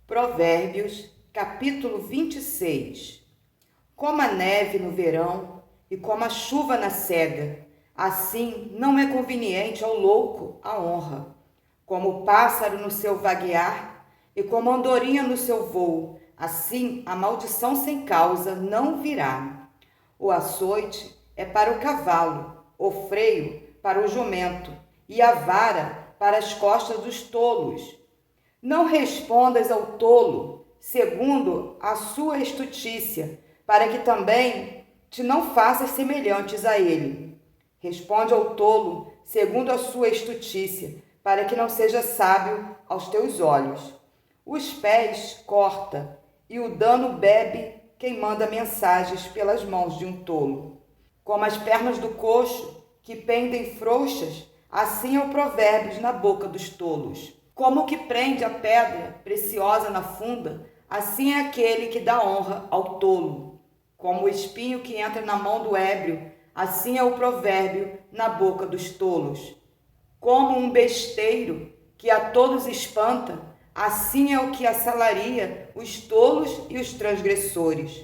Provérbios, capítulo 26. Como a neve no verão e como a chuva na cega, assim não é conveniente ao louco a honra. Como o pássaro no seu vaguear e como a andorinha no seu voo, assim a maldição sem causa não virá. O açoite é para o cavalo, o freio para o jumento e a vara para as costas dos tolos. Não respondas ao tolo segundo a sua estutícia, para que também te não faças semelhantes a ele. Responde ao tolo segundo a sua estutícia, para que não seja sábio aos teus olhos. Os pés corta, e o dano bebe quem manda mensagens pelas mãos de um tolo. Como as pernas do coxo, que pendem frouxas, assim é o provérbio na boca dos tolos. Como o que prende a pedra preciosa na funda, assim é aquele que dá honra ao tolo. Como o espinho que entra na mão do ébrio, assim é o provérbio na boca dos tolos. Como um besteiro que a todos espanta, assim é o que assalaria os tolos e os transgressores.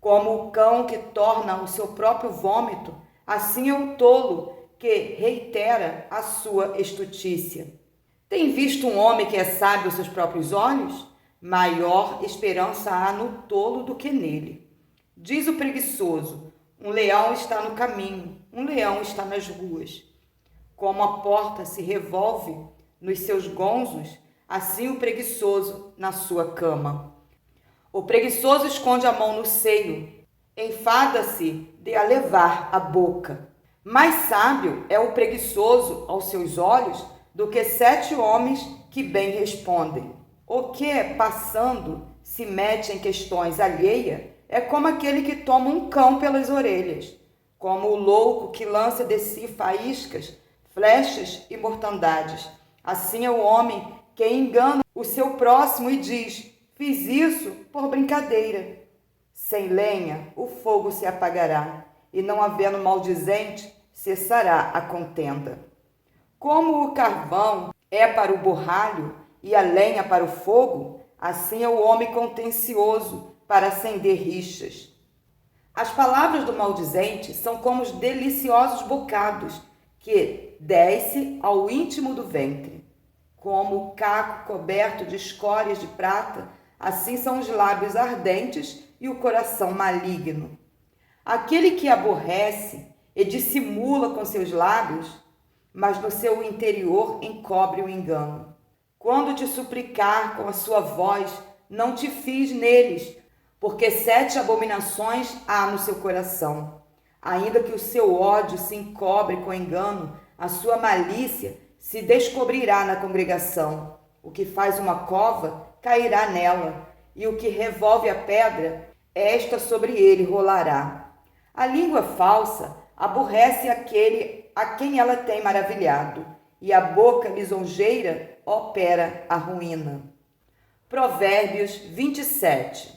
Como o cão que torna o seu próprio vômito, assim é o tolo que reitera a sua estutícia. Tem visto um homem que é sábio aos seus próprios olhos? Maior esperança há no tolo do que nele. Diz o preguiçoso: um leão está no caminho, um leão está nas ruas. Como a porta se revolve nos seus gonzos, assim o preguiçoso na sua cama. O preguiçoso esconde a mão no seio, enfada-se de a levar à boca. Mais sábio é o preguiçoso aos seus olhos do que 7 homens que bem respondem. O que, passando, se mete em questões alheias é como aquele que toma um cão pelas orelhas, como o louco que lança de si faíscas, flechas e mortandades. Assim é o homem que engana o seu próximo e diz: fiz isso por brincadeira. Sem lenha, o fogo se apagará, e não havendo maldizente, cessará a contenda. Como o carvão é para o borralho e a lenha para o fogo, assim é o homem contencioso para acender rixas. As palavras do maldizente são como os deliciosos bocados que desce ao íntimo do ventre. Como o caco coberto de escórias de prata, assim são os lábios ardentes e o coração maligno. Aquele que aborrece e dissimula com seus lábios, mas no seu interior encobre o engano. Quando te suplicar com a sua voz, não te fies neles, porque 7 abominações há no seu coração. Ainda que o seu ódio se encobre com engano, a sua malícia se descobrirá na congregação. O que faz uma cova cairá nela, e o que revolve a pedra, esta sobre ele rolará. A língua falsa aborrece aquele a quem ela tem maravilhado, e a boca lisonjeira opera a ruína. Provérbios 27.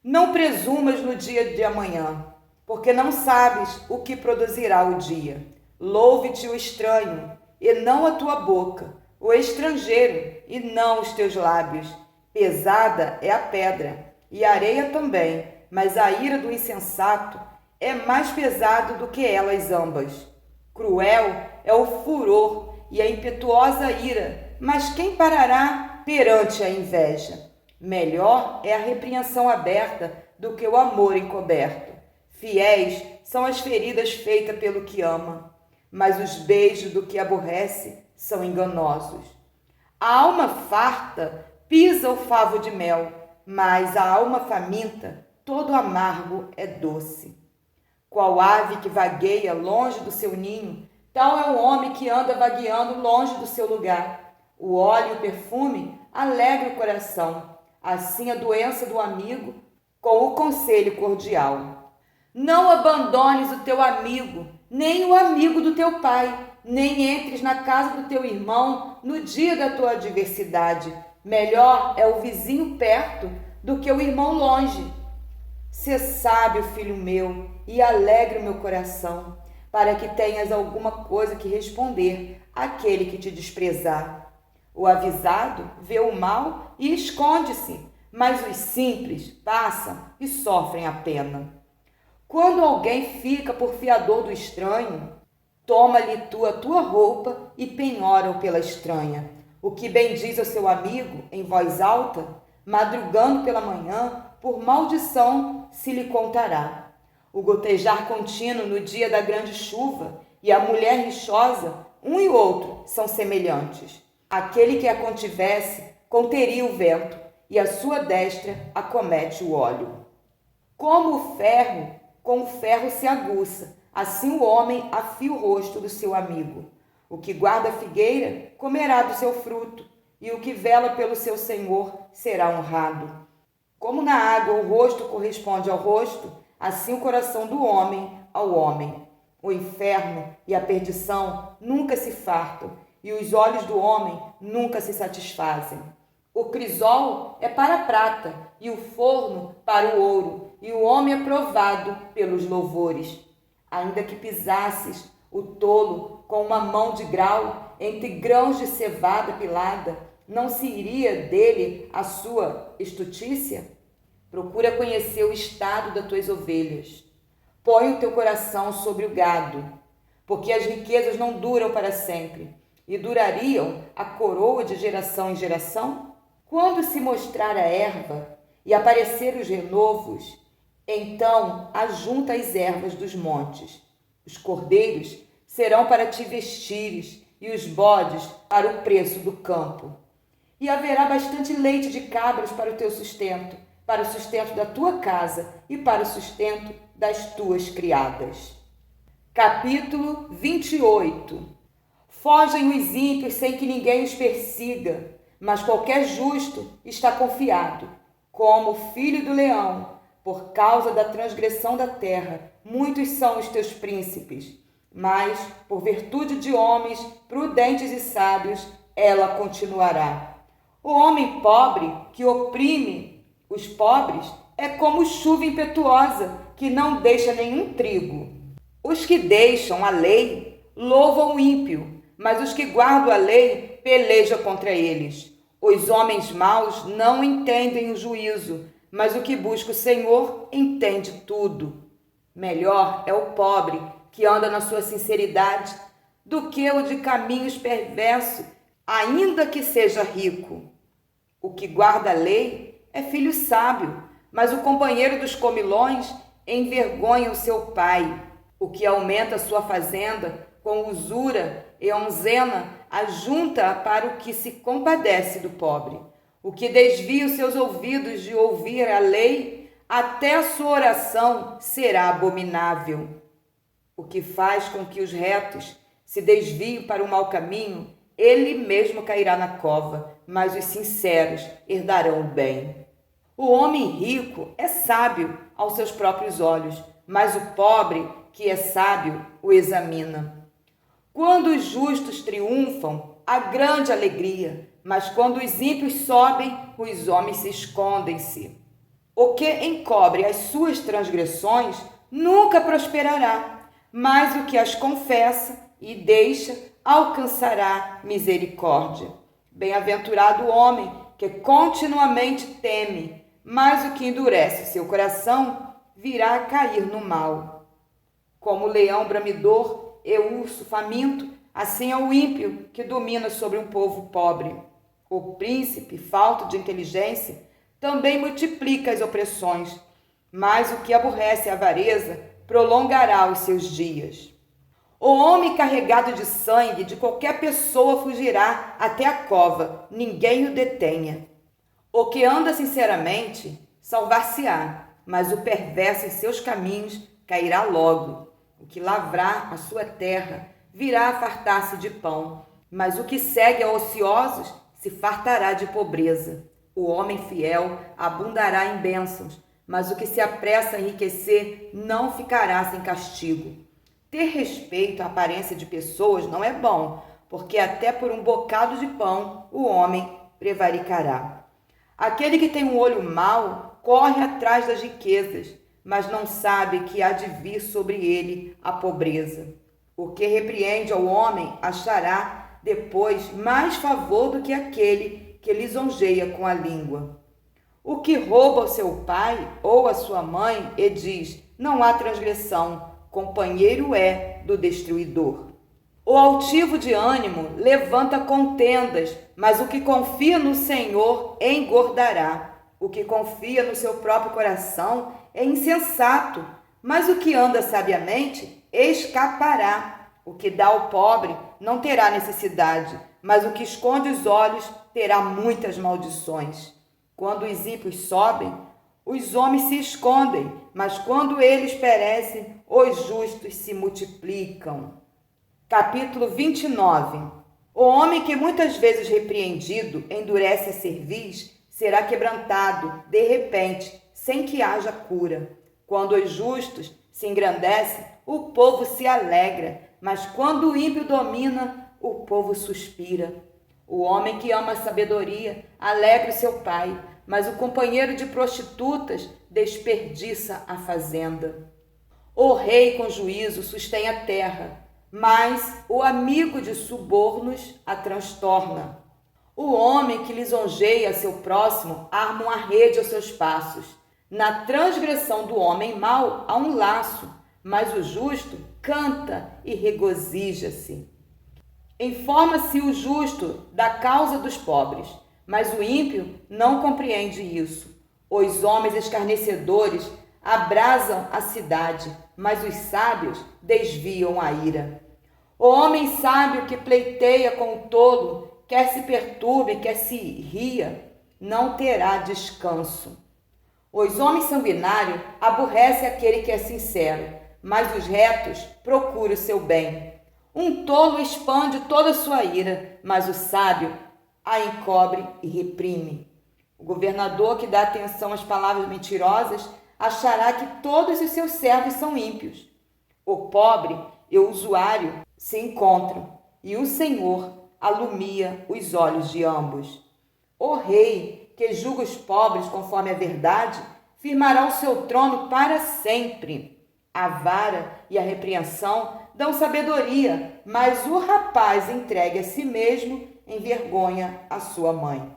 Não presumas no dia de amanhã, porque não sabes o que produzirá o dia. Louve-te o estranho, e não a tua boca, o estrangeiro, e não os teus lábios. Pesada é a pedra, e a areia também, mas a ira do insensato é mais pesada do que elas ambas. Cruel é o furor e a impetuosa ira, mas quem parará perante a inveja? Melhor é a repreensão aberta do que o amor encoberto. Fiéis são as feridas feitas pelo que ama, mas os beijos do que aborrece são enganosos. A alma farta pisa o favo de mel, mas a alma faminta, todo amargo é doce. Qual ave que vagueia longe do seu ninho, tal é o homem que anda vagueando longe do seu lugar. O óleo e o perfume alegram o coração, assim a doença do amigo com o conselho cordial. Não abandones o teu amigo, nem o amigo do teu pai, nem entres na casa do teu irmão no dia da tua adversidade. Melhor é o vizinho perto do que o irmão longe. Sê sábio, filho meu, e alegre o meu coração, para que tenhas alguma coisa que responder àquele que te desprezar. O avisado vê o mal e esconde-se, mas os simples passam e sofrem a pena. Quando alguém fica por fiador do estranho, toma-lhe tu a tua roupa e penhora-o pela estranha. O que bendiz ao seu amigo em voz alta, madrugando pela manhã, por maldição se lhe contará. O gotejar contínuo no dia da grande chuva e a mulher rixosa, um e outro são semelhantes. Aquele que a contivesse conteria o vento, e a sua destra acomete o óleo. Como o ferro, com o ferro se aguça, assim o homem afia o rosto do seu amigo. O que guarda a figueira comerá do seu fruto, e o que vela pelo seu senhor será honrado. Como na água o rosto corresponde ao rosto, assim o coração do homem ao homem. O inferno e a perdição nunca se fartam, e os olhos do homem nunca se satisfazem. O crisol é para a prata, e o forno para o ouro, e o homem é provado pelos louvores. Ainda que pisasses o tolo com uma mão de grau entre grãos de cevada pilada, não se iria dele a sua estutícia? Procura conhecer o estado das tuas ovelhas. Põe o teu coração sobre o gado, porque as riquezas não duram para sempre, e durariam a coroa de geração em geração? Quando se mostrar a erva e aparecer os renovos, então ajunta as ervas dos montes. Os cordeiros serão para te vestires, e os bodes para o preço do campo. E haverá bastante leite de cabras para o teu sustento, para o sustento da tua casa e para o sustento das tuas criadas. Capítulo 28. Fogem os ímpios sem que ninguém os persiga, mas qualquer justo está confiado. Como o filho do leão, por causa da transgressão da terra, muitos são os teus príncipes, mas, por virtude de homens prudentes e sábios, ela continuará. O homem pobre que oprime os pobres é como chuva impetuosa que não deixa nenhum trigo. Os que deixam a lei louvam o ímpio, mas os que guardam a lei pelejam contra eles. Os homens maus não entendem o juízo, mas o que busca o Senhor entende tudo. Melhor é o pobre que anda na sua sinceridade do que o de caminhos perversos, ainda que seja rico. O que guarda a lei é filho sábio, mas o companheiro dos comilões envergonha o seu pai. O que aumenta a sua fazenda com usura e onzena ajunta para o que se compadece do pobre. O que desvia os seus ouvidos de ouvir a lei, até a sua oração será abominável. O que faz com que os retos se desviem para o mau caminho, ele mesmo cairá na cova, mas os sinceros herdarão o bem. O homem rico é sábio aos seus próprios olhos, mas o pobre que é sábio o examina. Quando os justos triunfam, há grande alegria, mas quando os ímpios sobem, os homens se escondem-se. O que encobre as suas transgressões nunca prosperará, mas o que as confessa e deixa alcançará misericórdia. Bem-aventurado o homem que continuamente teme, mas o que endurece seu coração virá a cair no mal. Como o leão bramidor e o urso faminto, assim é o ímpio que domina sobre um povo pobre. O príncipe, falto de inteligência, também multiplica as opressões, mas o que aborrece a avareza prolongará os seus dias. O homem carregado de sangue de qualquer pessoa fugirá até a cova, ninguém o detenha. O que anda sinceramente salvar-se-á, mas o perverso em seus caminhos cairá logo. O que lavrar a sua terra virá a fartar-se de pão, mas o que segue a ociosos se fartará de pobreza. O homem fiel abundará em bênçãos, mas o que se apressa a enriquecer não ficará sem castigo. Ter respeito à aparência de pessoas não é bom, porque até por um bocado de pão o homem prevaricará. Aquele que tem um olho mau corre atrás das riquezas, mas não sabe que há de vir sobre ele a pobreza. O que repreende ao homem achará depois mais favor do que aquele que lisonjeia com a língua. O que rouba o seu pai ou a sua mãe e diz: não há transgressão, companheiro é do destruidor. O altivo de ânimo levanta contendas, mas o que confia no Senhor engordará. O que confia no seu próprio coração é insensato, mas o que anda sabiamente escapará. O que dá ao pobre não terá necessidade, mas o que esconde os olhos terá muitas maldições. Quando os ímpios sobem, os homens se escondem, mas quando eles perecem, os justos se multiplicam. Capítulo 29. O homem que muitas vezes repreendido endurece a cerviz será quebrantado de repente, sem que haja cura. Quando os justos se engrandecem, o povo se alegra, mas quando o ímpio domina, o povo suspira. O homem que ama a sabedoria alegra o seu pai, mas o companheiro de prostitutas desperdiça a fazenda. O rei com juízo sustém a terra, mas o amigo de subornos a transtorna. O homem que lisonjeia seu próximo arma uma rede aos seus passos. Na transgressão do homem mau há um laço, mas o justo canta e regozija-se. Informa-se o justo da causa dos pobres, mas o ímpio não compreende isso. Os homens escarnecedores abrasam a cidade, mas os sábios desviam a ira. O homem sábio que pleiteia com o tolo, quer se perturbe, quer se ria, não terá descanso. Os homens sanguinários aborrecem aquele que é sincero, mas os retos procuram o seu bem. Um tolo expande toda a sua ira, mas o sábio a encobre e reprime. O governador que dá atenção às palavras mentirosas achará que todos os seus servos são ímpios. O pobre e o usuário se encontram, e o Senhor alumia os olhos de ambos. O rei, que julga os pobres conforme a verdade, firmará o seu trono para sempre. A vara e a repreensão dão sabedoria, mas o rapaz entregue a si mesmo envergonha a sua mãe.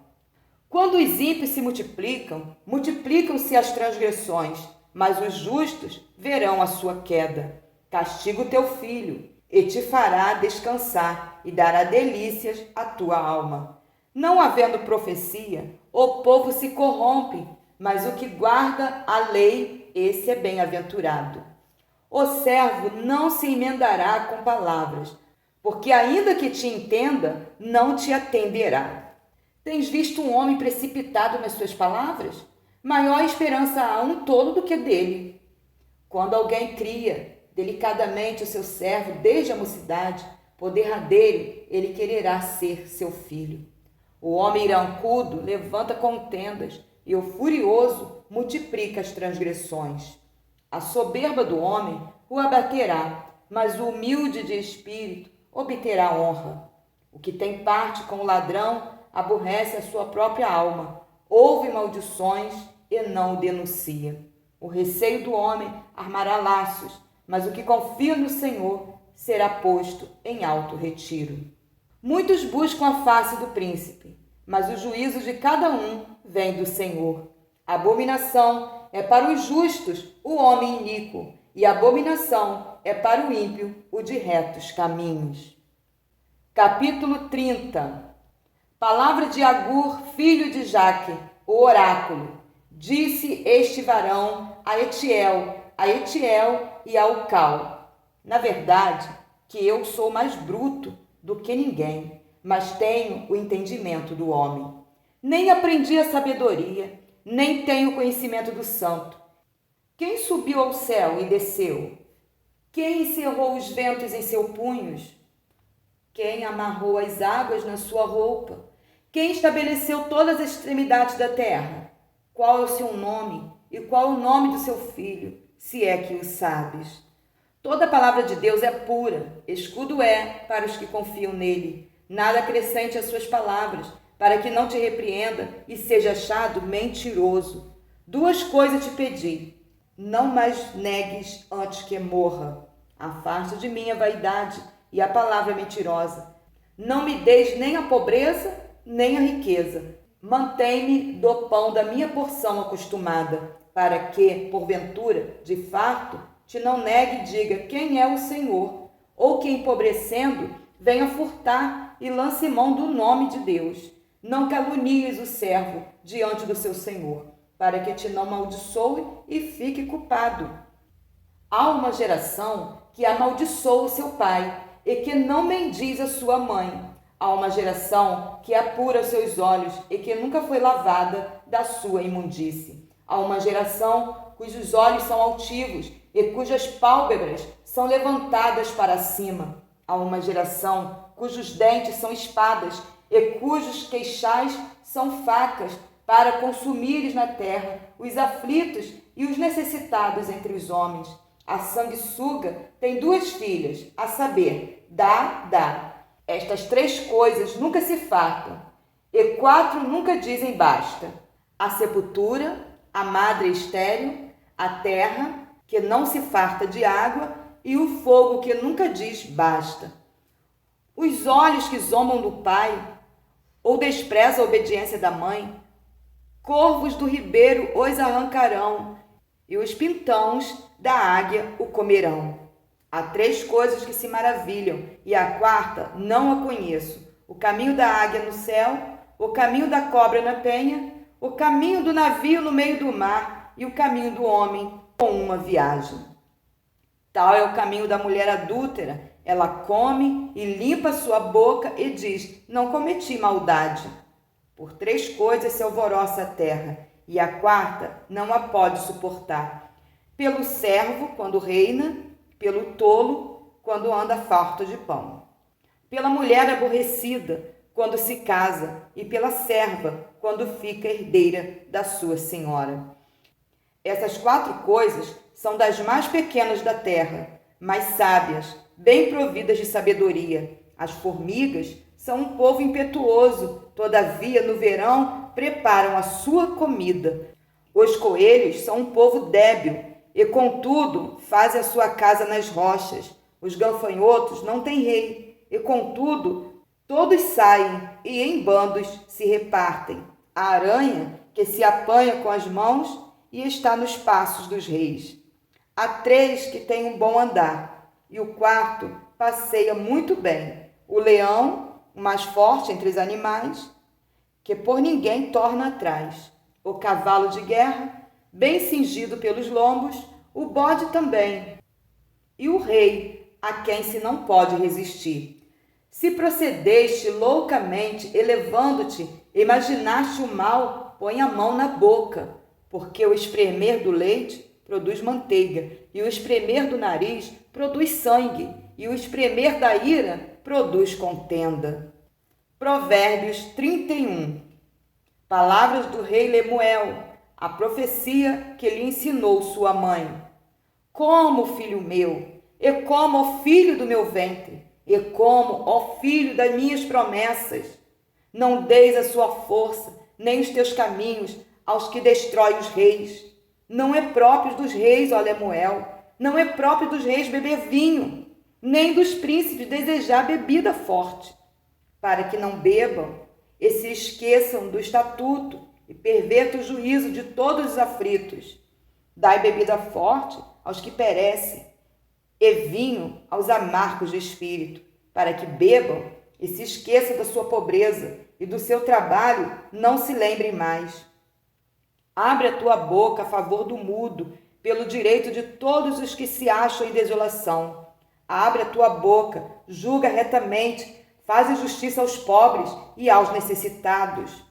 Quando os ímpios se multiplicam, multiplicam-se as transgressões, mas os justos verão a sua queda. Castiga o teu filho, e te fará descansar, e dará delícias à tua alma. Não havendo profecia, o povo se corrompe, mas o que guarda a lei, esse é bem-aventurado. O servo não se emendará com palavras, porque ainda que te entenda, não te atenderá. Tens visto um homem precipitado nas suas palavras? Maior esperança há um tolo do que dele. Quando alguém cria delicadamente o seu servo desde a mocidade, por derradeiro ele quererá ser seu filho. O homem irancudo levanta contendas, e o furioso multiplica as transgressões. A soberba do homem o abaterá, mas o humilde de espírito obterá honra. O que tem parte com o ladrão aborrece a sua própria alma, ouve maldições e não o denuncia. O receio do homem armará laços, mas o que confia no Senhor será posto em alto retiro. Muitos buscam a face do príncipe, mas o juízo de cada um vem do Senhor. Abominação é para os justos o homem iníquo, e abominação é para o ímpio o de retos caminhos. Capítulo 30. Palavra de Agur, filho de Jaque, o oráculo. Disse este varão a Etiel e a Ucal: na verdade, que eu sou mais bruto do que ninguém, mas tenho o entendimento do homem. Nem aprendi a sabedoria, nem tenho conhecimento do santo. Quem subiu ao céu e desceu? Quem encerrou os ventos em seus punhos? Quem amarrou as águas na sua roupa? Quem estabeleceu todas as extremidades da terra? Qual é o seu nome e qual é o nome do seu filho, se é que o sabes? Toda a palavra de Deus é pura, escudo é para os que confiam nele. Nada acrescente às suas palavras, para que não te repreenda e seja achado mentiroso. 2 coisas te pedi, não mais negues antes que morra. Afasta de mim a vaidade e a palavra mentirosa. Não me deis nem a pobreza, nem a riqueza. Mantém-me do pão da minha porção acostumada, para que, porventura, de farto, te não negue e diga quem é o Senhor, ou que, empobrecendo, venha furtar e lance mão do nome de Deus. Não calunies o servo diante do seu Senhor, para que te não amaldiçoe e fique culpado. Há uma geração que amaldiçoa o seu pai e que não bendiz a sua mãe. Há uma geração que apura os seus olhos e que nunca foi lavada da sua imundície. Há uma geração cujos olhos são altivos e cujas pálpebras são levantadas para cima. Há uma geração cujos dentes são espadas e cujos queixais são facas, para consumires na terra os aflitos e os necessitados entre os homens. A sanguessuga tem 2 filhas, a saber, dá. Estas 3 coisas nunca se fartam, e 4 nunca dizem basta. A sepultura, a madre estéril, a terra, que não se farta de água, e o fogo que nunca diz basta. Os olhos que zombam do pai, ou desprezam a obediência da mãe, corvos do ribeiro os arrancarão, e os pintãos da águia o comerão. Há 3 coisas que se maravilham, e a 4ª não a conheço: o caminho da águia no céu, o caminho da cobra na penha, o caminho do navio no meio do mar e o caminho do homem com uma viagem. Tal é o caminho da mulher adúltera. Ela come e limpa sua boca e diz: não cometi maldade. Por 3 coisas se alvoroça a terra, e a 4ª não a pode suportar: pelo servo, quando reina, pelo tolo, quando anda farto de pão, pela mulher aborrecida, quando se casa, e pela serva, quando fica herdeira da sua senhora. Essas 4 coisas são das mais pequenas da terra, mas sábias, bem providas de sabedoria. As formigas são um povo impetuoso, todavia no verão preparam a sua comida. Os coelhos são um povo débil, e contudo fazem a sua casa nas rochas. Os gafanhotos não têm rei, e contudo todos saem e em bandos se repartem. A aranha que se apanha com as mãos e está nos passos dos reis. Há 3 que têm um bom andar, e o 4º passeia muito bem: o leão, o mais forte entre os animais, que por ninguém torna atrás; o cavalo de guerra, bem cingido pelos lombos; o bode também; e o rei, a quem se não pode resistir. Se procedeste loucamente, elevando-te, imaginaste o mal, põe a mão na boca, porque o espremer do leite produz manteiga, e o espremer do nariz produz sangue, e o espremer da ira produz contenda. Provérbios 31. Palavras do rei Lemuel, a profecia que lhe ensinou sua mãe. Como, filho meu, e como, ó filho do meu ventre, e como, ó filho das minhas promessas, não deis a sua força, nem os teus caminhos aos que destroem os reis. Não é próprio dos reis, ó Lemuel, não é próprio dos reis beber vinho, nem dos príncipes desejar bebida forte, para que não bebam e se esqueçam do estatuto e pervertam o juízo de todos os aflitos. Dai bebida forte aos que perecem, e vinho aos amargos de espírito, para que bebam e se esqueçam da sua pobreza, e do seu trabalho não se lembrem mais. Abre a tua boca a favor do mudo, pelo direito de todos os que se acham em desolação. Abre a tua boca, julga retamente, faz justiça aos pobres e aos necessitados.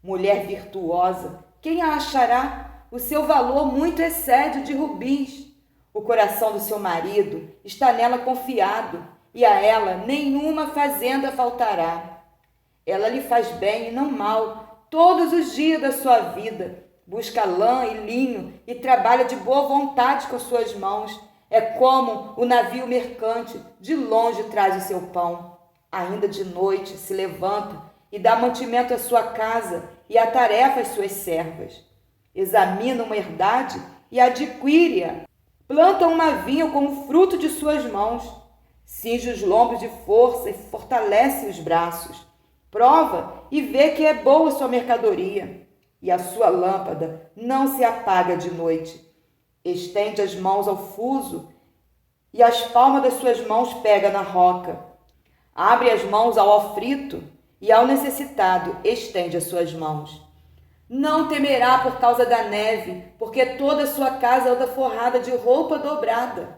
Mulher virtuosa, quem a achará? O seu valor muito excede o de rubins. O coração do seu marido está nela confiado, e a ela nenhuma fazenda faltará. Ela lhe faz bem e não mal todos os dias da sua vida. Busca lã e linho e trabalha de boa vontade com suas mãos. É como o navio mercante, de longe traz o seu pão. Ainda de noite se levanta e dá mantimento à sua casa e atarefa às suas servas. Examina uma herdade e adquire-a. Planta uma vinha com o fruto de suas mãos. Cinge os lombos de força e fortalece os braços. Prova e vê que é boa sua mercadoria, e a sua lâmpada não se apaga de noite. Estende as mãos ao fuso, e as palmas das suas mãos pega na roca. Abre as mãos ao aflito, e ao necessitado estende as suas mãos. Não temerá por causa da neve, porque toda a sua casa anda forrada de roupa dobrada.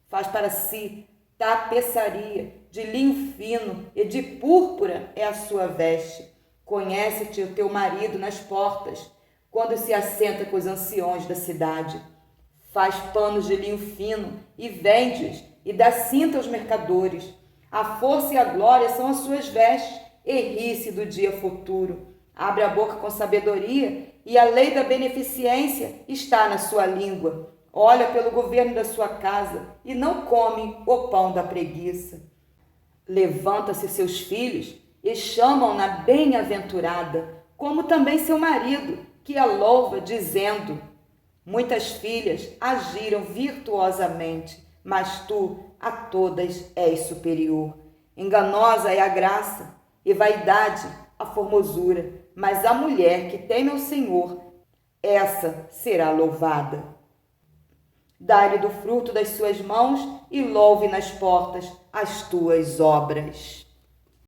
Faz para si tapeçaria de linho fino e de púrpura é a sua veste. Conhece-te o teu marido nas portas, quando se assenta com os anciões da cidade. Faz panos de linho fino e vende-os, e dá cinta aos mercadores. A força e a glória são as suas vestes, e ri-se do dia futuro. Abre a boca com sabedoria, e a lei da beneficência está na sua língua. Olha pelo governo da sua casa e não come o pão da preguiça. Levanta-se seus filhos e chamam-na bem-aventurada, como também seu marido, que a louva, dizendo: muitas filhas agiram virtuosamente, mas tu a todas és superior. Enganosa é a graça e vaidade a formosura, mas a mulher que teme ao Senhor, essa será louvada. Dá-lhe do fruto das suas mãos e louve nas portas as tuas obras.